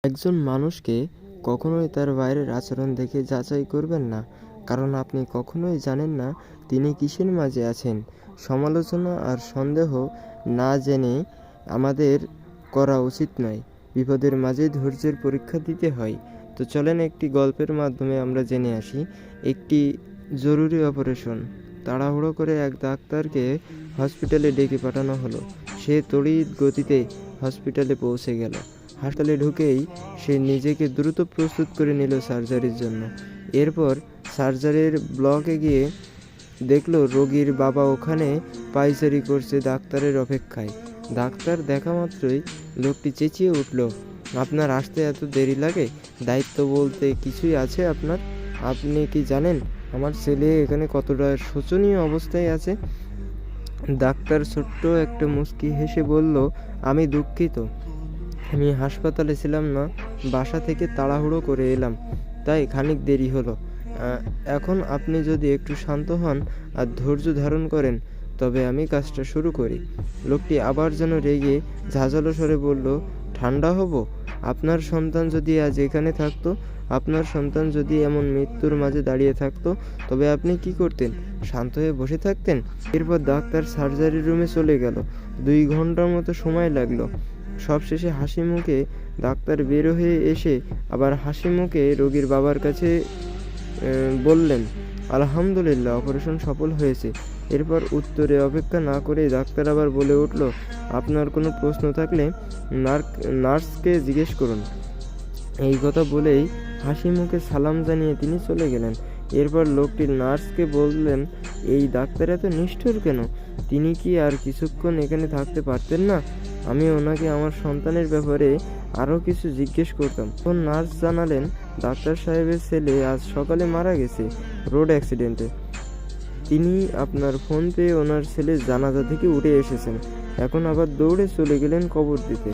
একজন মানুষকে কখনোই তার বাইরের আচরণ দেখে যাচাই করবেন না, কারণ আপনি কখনোই জানেন না তিনি কিসের মাঝে আছেন। সমালোচনা আর সন্দেহ না জেনে আমাদের করা উচিত নয়। বিপদের মাঝে ধৈর্যের পরীক্ষা দিতে হয়। তো চলেন একটি গল্পের মাধ্যমে আমরা জেনে আসি। একটি জরুরি অপারেশন। তাড়াহুড়ো করে এক ডাক্তারকে হসপিটালে ডেকে পাঠানো হলো। সে তড়িৎ গতিতে হসপিটালে পৌঁছে গেল। হাসপাতালে ঢুকেই সে নিজেকে দ্রুত প্রস্তুত করে নিল সার্জারির জন্য। এরপর সার্জারির ব্লকে গিয়ে দেখল রোগীর বাবা ওখানে পায়চারি করছে ডাক্তারের অপেক্ষায়। ডাক্তার দেখা মাত্রই লোকটি চেঁচিয়ে উঠল, আপনার আসতে এত দেরি লাগে? দায়িত্ব বলতে কিছুই আছে আপনার? আপনি কি জানেন আমার ছেলে এখানে কতটা শোচনীয় অবস্থায় আছে? ডাক্তার ছোট্ট একটা মুচকি হেসে বলল, আমি দুঃখিত, আমি হাসপাতালে ছিলাম না, বাসা থেকে তাড়াহুড়ো করে এলাম, তাই খানিক দেরি হলো। এখন আপনি যদি একটু শান্ত হন আর ধৈর্য ধারণ করেন, তবে আমি কাজটা শুরু করি। লোকটি আবার যেন রেগে ঝাঁঝালো স্বরে বলল, ঠান্ডা হব? আপনার সন্তান যদি আজ এখানে থাকতো, আপনার সন্তান যদি এমন মৃত্যুর মাঝে দাঁড়িয়ে থাকতো, তবে আপনি কি করতেন? শান্ত হয়ে বসে থাকতেন? এরপর ডাক্তার সার্জারি রুমে চলে গেল। 2 ঘন্টার মতো সময় লাগলো। সবশেষে হাসি মুখে ডাক্তার বের হয়ে এসে আবার হাসি মুখে রোগীর বাবার কাছে বললেন, আলহামদুলিল্লাহ, অপারেশন সফল হয়েছে। এরপর উত্তরে অপেক্ষা না করে ডাক্তার আবার বলে উঠল, আপনার কোনো প্রশ্ন থাকলে নার্সকে জিজ্ঞেস করুন। এই কথা বলেই হাসি মুখে সালাম জানিয়ে তিনি চলে গেলেন। এরপর লোকটি নার্সকে বললেন, এই ডাক্তার এত নিষ্ঠুর কেন? তিনি কি আর কিছুক্ষণ এখানে থাকতে পারতেন না? আমি ওনাকে আমার সন্তানের ব্যাপারে আরও কিছু জিজ্ঞেস করতাম। তখন নার্স জানালেন, ডাক্তার সাহেবের ছেলে আজ সকালে মারা গেছে রোড অ্যাক্সিডেন্টে। তিনি আপনার ফোন পেয়ে ওনার ছেলের জানাজা থেকে উঠে এসেছেন, এখন আবার দৌড়ে চলে গেলেন কবর দিতে।